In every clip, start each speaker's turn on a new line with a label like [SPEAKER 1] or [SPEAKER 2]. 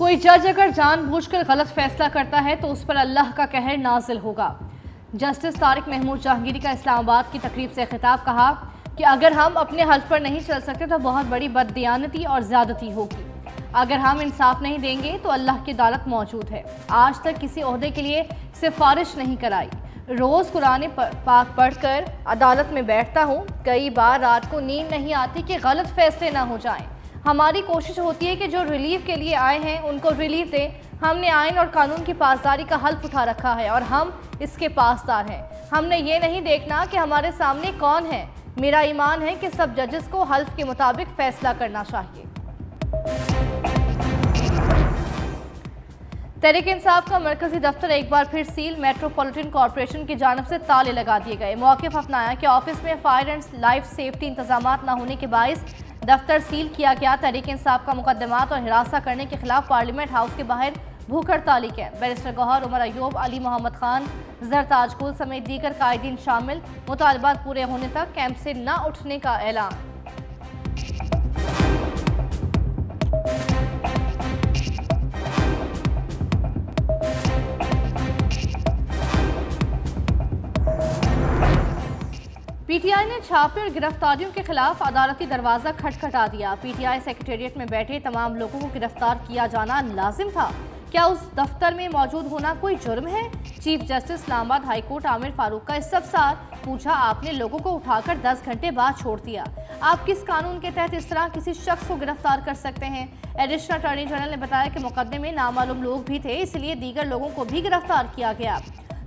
[SPEAKER 1] कोई जज अगर जानबूझकर गलत फैसला करता है तो उस पर अल्लाह का कहर नाजिल होगा। जस्टिस तारिक महमूद जहांगीरी का इस्लामाबाद की तकरीब से खिताब कहा कि अगर हम अपने हल्फ पर नहीं चल सकते तो बहुत बड़ी बददियानती और ज़्यादती होगी। अगर हम इंसाफ नहीं देंगे तो अल्लाह की अदालत मौजूद है। आज तक किसी ओहदे के लिए सिफारिश नहीं कराई। रोज़ कुरान पाक पढ़कर अदालत में बैठता हूँ। कई बार रात को नींद नहीं आती कि गलत फैसले ना हो जाएं। हमारी कोशिश होती है कि जो रिलीफ के लिए आए हैं उनको रिलीफ दें। हमने आइन और कानून की पासदारी का हल्फ उठा रखा है और हम इसके पासदार हैं। हमने ये नहीं देखना कि हमारे सामने कौन है। मेरा ईमान है कि सब जजेस को हल्फ के मुताबिक फैसला करना चाहिए। तहरीक इंसाफ का मरकजी दफ्तर एक बार फिर सील। मेट्रोपॉलिटन कॉरपोरेशन की जानिब से ताले लगा दिए गए। मौक़िफ़ अपनाया कि ऑफिस में फायर एंड लाइफ सेफ्टी इंतजाम न होने के बाइस दफ्तर सील किया गया। तहरीक इंसाफ का मुकदमात और हिरासा करने के खिलाफ पार्लियामेंट हाउस के बाहर भूख हड़ताली के बैरिस्टर गौहर, उमर अयूब, अली मोहम्मद खान, जरताज कुल समेत दीगर कायदीन शामिल। मुतालबात पूरे होने तक कैंप से न उठने का ऐलान। पीटीआई ने छापे और गिरफ्तारियों के खिलाफ अदालती दरवाजा खटखटा दिया। पीटीआई सेक्रेटेरिएट में बैठे तमाम लोगों को गिरफ्तार किया जाना लाजिम था। क्या उस दफ्तर में मौजूद होना कोई जुर्म है? Chief justice Islamabad high court Aamir Farooq का इस्तफसार। पूछा, आपने लोगों को उठाकर 10 घंटे बाद छोड़ दिया। आप किस कानून के तहत इस तरह किसी शख्स को गिरफ्तार कर सकते हैं? एडिशनल अटॉर्नी जनरल ने बताया कि मुकदमे में नामालूम लोग भी थे, इसलिए दीगर लोगों को भी गिरफ्तार किया गया।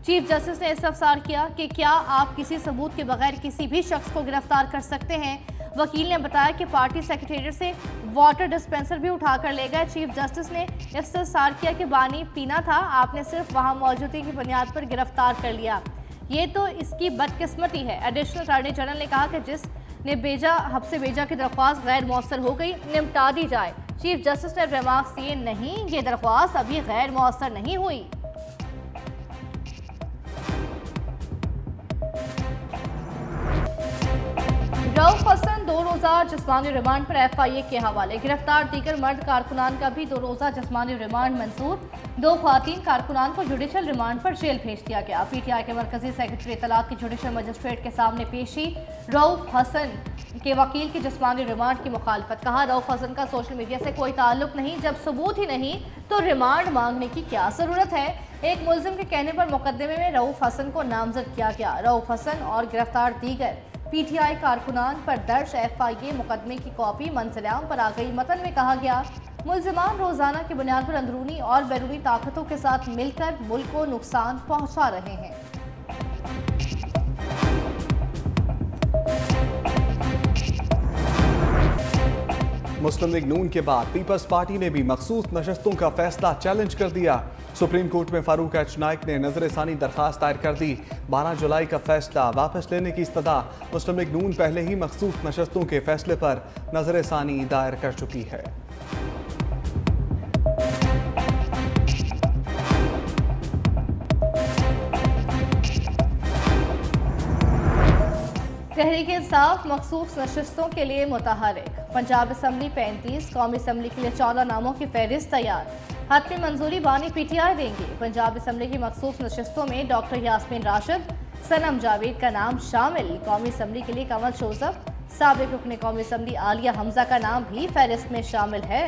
[SPEAKER 1] चीफ जस्टिस ने इस्तफसार किया कि क्या आप किसी सबूत के बगैर किसी भी शख्स को गिरफ्तार कर सकते हैं? वकील ने बताया कि पार्टी सेक्रेटेरिएट से वाटर डिस्पेंसर भी उठाकर ले गए। चीफ जस्टिस ने इस्तफसार किया कि पानी पीना था, आपने सिर्फ वहां मौजूदगी की बुनियाद पर गिरफ्तार कर लिया। ये तो इसकी बदकिस्मती है। एडिशनल अटॉर्नी जनरल ने कहा कि जिसने हब्से भेजा की दरख्वास्त गैर मौसर हो गई, निपटा दी जाए। चीफ जस्टिस ने रिमार्क्स दिए, नहीं, ये दरख्वास्त अभी गैर मौसर नहीं हुई। रऊफ हसन 2 रोज़ा जिस्मानी रिमांड पर FIA के हवाले। गिरफ्तार दीगर मर्द कारकुनान का भी 2 रोज़ा जिस्मानी रिमांड मंजूर। 2 ख्वातीन कारकुनान को जुडिशल रिमांड पर जेल भेज दिया गया। PTI के मरकजी सेक्रेटरी इत्तलात की जुडिशल मजिस्ट्रेट के सामने पेशी। रऊफ हसन के वकील की जिस्मानी रिमांड की मुखालफत। कहा, रऊफ हसन का सोशल मीडिया से कोई ताल्लुक नहीं। जब सबूत ही नहीं तो रिमांड मांगने की क्या ज़रूरत है? एक मुल्जिम के कहने पर मुकदमे में रऊफ हसन को नामजद किया गया। रऊफ हसन और गिरफ्तार दीगर PTI कारकुनान पर दर्ज FIA मुकदमे की कॉपी मंजिल-ए-आम पर आ गई। मतन में कहा गया, मुल्जिमान रोजाना की बुनियाद पर अंदरूनी और बैरूनी ताकतों के साथ मिलकर मुल्क को नुकसान पहुंचा रहे हैं।
[SPEAKER 2] मुस्लिम लीग नून के बाद पीपल्स पार्टी ने भी मखसूस नशस्तों का फैसला चैलेंज कर दिया। सुप्रीम कोर्ट में फारूक एच नाइक ने नजर-ए-सानी दरखास्त दायर कर दी। 12 जुलाई का फैसला वापस लेने की इस्तदा। मुस्लिम लीग नून पहले ही मखसूस नशस्तों के फैसले पर नजर-ए-सानी दायर कर चुकी है।
[SPEAKER 1] तहरीक इंसाफ मखसूस नशस्तों के लिए मुतहरिक। पंजाब असम्बली 35, कौमी असम्बली के लिए 14 नामों की फहरिस्त तैयार। हतमी मंजूरी बानी PTI देंगे। पंजाब असम्बली की मखसूस नशस्तों में डॉक्टर यास्मीन राशिद, सनम जावेद का नाम शामिल। कौमी असम्बली के लिए कमल जोसफ, साबिक रुकन कौमी असम्बली आलिया हमजा का नाम भी फहरिस्त में शामिल है।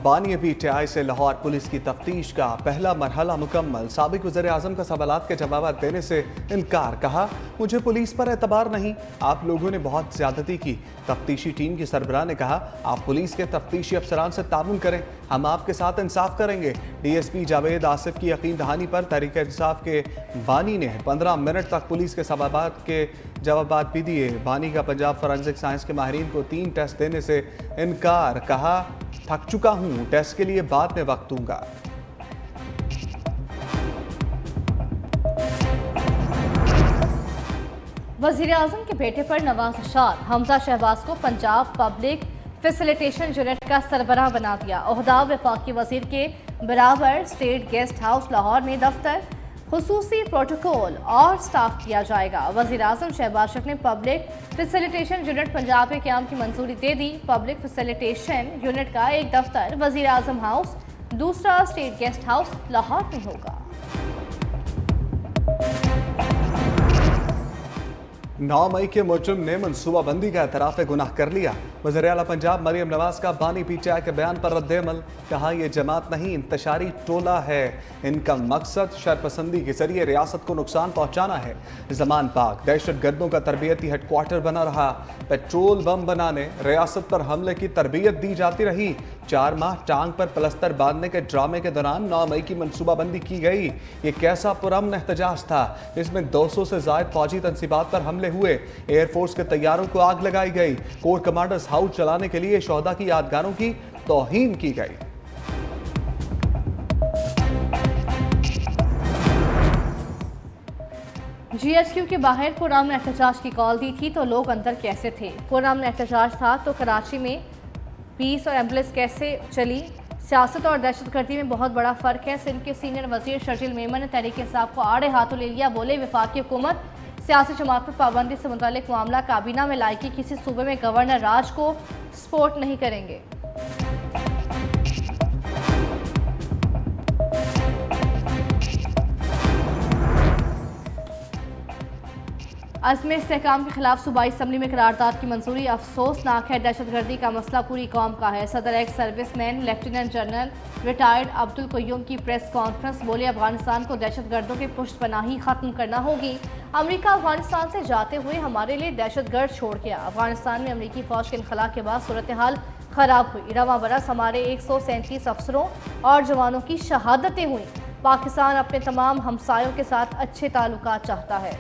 [SPEAKER 2] बानी PTI से लाहौर पुलिस की तफ्तीश का पहला मरहला मुकम्मल। साबिक वज़ीर आज़म का सवालात के जवाब देने से इनकार। कहा, मुझे पुलिस पर एतबार नहीं, आप लोगों ने बहुत ज़्यादती की। तफ्तीशी टीम की सरबराह ने कहा, आप पुलिस के तफ्तीशी अफसरान से ताउन करें, हम आपके साथ इंसाफ करेंगे। DSP जावेद आसिफ की यकीन दहानी पर तहरीक इंसाफ के बानी ने 15 मिनट तक पुलिस के सवालात के जवाब भी दिए। बानी का पंजाब फॉरेंसिक साइंस के माहिरीन को 3 टेस्ट देने से इनकार। कहा, थक चुका हूं, टेस्ट के लिए बाद में वक्त दूंगा।
[SPEAKER 1] वज़ीर आज़म के बेटे पर नवाज अशार। हमजा शहबाज को पंजाब पब्लिक फैसिलिटेशन यूनिट का सरबराह बना दिया। ओहदा वफाकी वजीर के बराबर। स्टेट गेस्ट हाउस लाहौर में दफ्तर। खुसूसी प्रोटोकॉल और स्टाफ किया जाएगा। वज़ीर-ए-आज़म शहबाज शरीफ ने पब्लिक फैसिलिटेशन यूनिट पंजाब के क़याम की मंजूरी दे दी। पब्लिक फैसिलिटेशन यूनिट का एक दफ्तर वज़ीर-ए-आज़म हाउस, दूसरा स्टेट गेस्ट हाउस लाहौर में होगा।
[SPEAKER 2] 9 मई के मुजरिम ने मनसूबाबंदी का एतराफ़ गुनाह कर लिया। वज़ीर आला पंजाब मरियम नवाज का बानी पीटीआई के बयान पर रद्द-ए-अमल, कहा यह जमात नहीं इंतशारी टोला है, इनका मकसद शरपसंदी के जरिए रियासत को नुकसान पहुँचाना है। ज़मान पाक दहशत गर्दों का तरबियती हेडक्वार्टर बना रहा, पेट्रोल बम बनाने रियासत पर हमले की तरबियत दी जाती रही। 4 माह टांग पर प्लस्तर बांधने के ड्रामे के दौरान 9 मई की मनसूबाबंदी की गई। ये कैसा पुरअमन एहतजाज था जिसमें 200 से ज़ायद फौजी तनसीबात पर हमले हुए, एयरफोर्स के तैयारों को आग लगाई गई, कोर कमांडर्स हाउस चलाने के लिए शोहदा की यादगारों की तौहीन की गई।
[SPEAKER 1] GHQ के बाहर पुरअमन एहतजाज की कॉल दी थी तो लोग अंदर कैसे थे? पुरअमन एहतजाज था तो कराची में पीस और एम्बुलेंस कैसे चली? सियासत और दहशतगर्दी में बहुत बड़ा फ़र्क है। सिंध के सीनियर वजीर शर्जील मेमन ने तहरीक इंसाफ को आड़े हाथों ले लिया। बोले वफाकी हुकूमत सियासी जमात पर पाबंदी से मुतालिक मामला काबीना में लाएगी, किसी सूबे में गवर्नर राज को सपोर्ट नहीं करेंगे। अज़्म इस्तेहकाम के खिलाफ सूबाई असम्बली में करारदाद की मंजूरी अफसोसनाक है। दहशतगर्दी का मसला पूरी कौम का है। सदर ex serviceman lieutenant general retired Abdul Qayyum की प्रेस कॉन्फ्रेंस, बोले अफगानिस्तान को दहशतगर्दों की पुष्टपनाही खत्म करना होगी। अमेरिका अफगानिस्तान से जाते हुए हमारे लिए दहशतगर्द छोड़ गया। अफगानिस्तान में अमेरिकी फौज के इनखला के बाद सूरत हाल खराब हुई। रवां बरस हमारे 137 अफसरों और जवानों की शहादतें हुई। पाकिस्तान अपने तमाम हमसायों के साथ अच्छे ताल्लुकात चाहता है।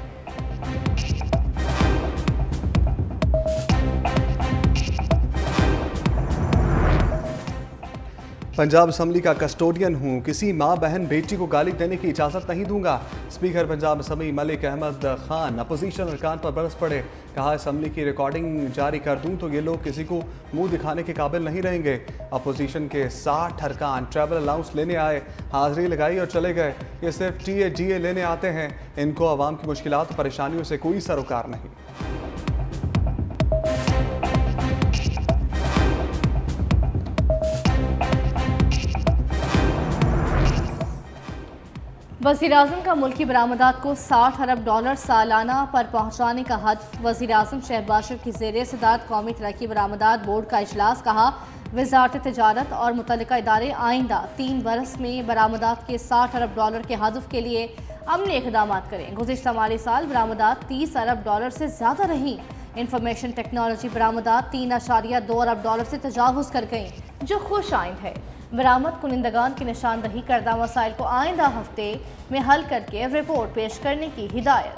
[SPEAKER 2] पंजाब असम्बली का कस्टोडियन हूँ, किसी माँ बहन बेटी को गाली देने की इजाज़त नहीं दूंगा। Speaker Punjab assembly Malik Ahmad Khan opposition अरकान पर बरस पड़े, कहा असम्बली की रिकॉर्डिंग जारी कर दूं तो ये लोग किसी को मुंह दिखाने के काबिल नहीं रहेंगे। अपोजिशन के 60 अरकान ट्रैवल अलाउंस लेने आए, हाजिरी लगाई और चले गए। ये सिर्फ TA लेने आते हैं, इनको आवाम की मुश्किलात और परेशानियों से कोई सरोकार नहीं।
[SPEAKER 1] वज़ीर-ए-आज़म का मुल्की बरामदात को 60 अरब डॉलर सालाना पर पहुँचाने का हदफ। वज़ीर-ए-आज़म शहबाज शरीफ की ज़ेर-ए-सदारत कौमी तरक्की बरामदात बोर्ड का इजलास, कहा वज़ारत तिजारत और मुतल्लिका इदारे आइंदा 3 बरस में बरामदात के 60 अरब डॉलर के हदफ के लिए अमली इक़दाम करें। गुज़िश्ता माली साल बरामदात 30 अरब डॉलर से ज़्यादा रही। इंफॉर्मेशन टेक्नोलॉजी बरामदात 3.2 अरब डॉलर से तजावुज़ कर गई, जो खुश आइंद है। बरामद कुनिंदगान की निशानदही करदा मसाइल को आइंदा हफ्ते में हल करके रिपोर्ट पेश करने की हिदायत।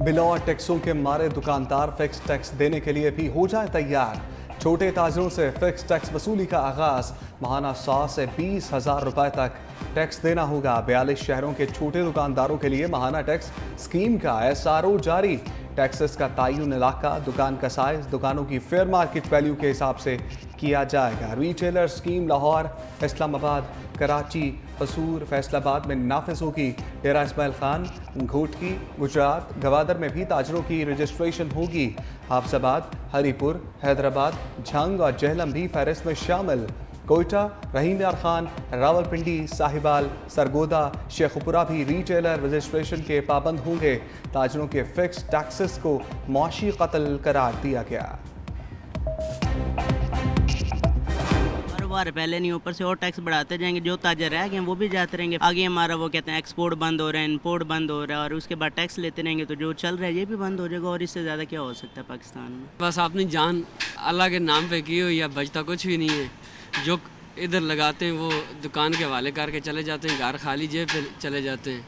[SPEAKER 2] बिलौर टैक्सों के मारे दुकानदार फिक्स टैक्स देने के लिए भी हो जाए तैयार। छोटे ताजरों से फिक्स टैक्स वसूली का आगाज, माहाना 100 से 20,000 रुपए तक टैक्स देना होगा। 42 शहरों के छोटे दुकानदारों के लिए माहाना टैक्स स्कीम का SRO जारी। टैक्सेस का तयन इलाका, दुकान का साइज, दुकानों की फेयर मार्केट वैल्यू के हिसाब से किया जाएगा। रिटेलर स्कीम लाहौर, इस्लामाबाद, कराची, कसूर, फैसलाबाद में नाफिज होगी। डेरा इस्माइल खान, घोटकी, गुजरात, गवादर में भी ताजरों की रजिस्ट्रेशन होगी। हाफजाबाद, हरीपुर, हैदराबाद, झंग और जहलम भी फहरिस्त में शामिल। कोयटा, रहीम यार खान, रावलपिंडी, साहिबाल, सरगोदा, शेखुपुरा भी रिटेलर रजिस्ट्रेशन के पाबंद होंगे। ताजरों के फिक्स टैक्सेस को मौशी कत्ल करार दिया गया।
[SPEAKER 3] कारोबार पहले नहीं, ऊपर से और टैक्स बढ़ाते जाएंगे। जो ताजर रह गए वो भी जाते रहेंगे। आगे हमारा वो कहते हैं एक्सपोर्ट बंद हो रहा है, इम्पोर्ट बंद हो रहा है, और उसके बाद टैक्स लेते रहेंगे तो जो चल रहा है ये भी बंद हो जाएगा। और इससे ज़्यादा क्या हो सकता है पाकिस्तान में?
[SPEAKER 4] बस अपनी जान अल्लाह के नाम पे की हुई है, बचता कुछ भी नहीं है। जो इधर लगाते हैं वो दुकान के हवाले करके चले जाते हैं, घर खाली जेब पे चले जाते हैं।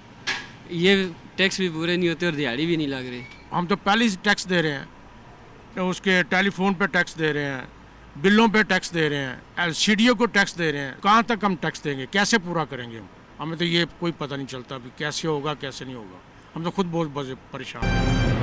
[SPEAKER 4] ये टैक्स भी पूरे नहीं होते और दिहाड़ी भी नहीं लग रही।
[SPEAKER 5] हम तो पहले ही टैक्स दे रहे हैं, तो उसके टेलीफोन पे टैक्स दे रहे हैं, बिलों पे टैक्स दे रहे हैं, LCDO को टैक्स दे रहे हैं। कहाँ तक हम टैक्स देंगे, कैसे पूरा करेंगे हम? हमें तो ये कोई पता नहीं चलता अभी कैसे होगा कैसे नहीं होगा। हम तो खुद बहुत परेशान हैं।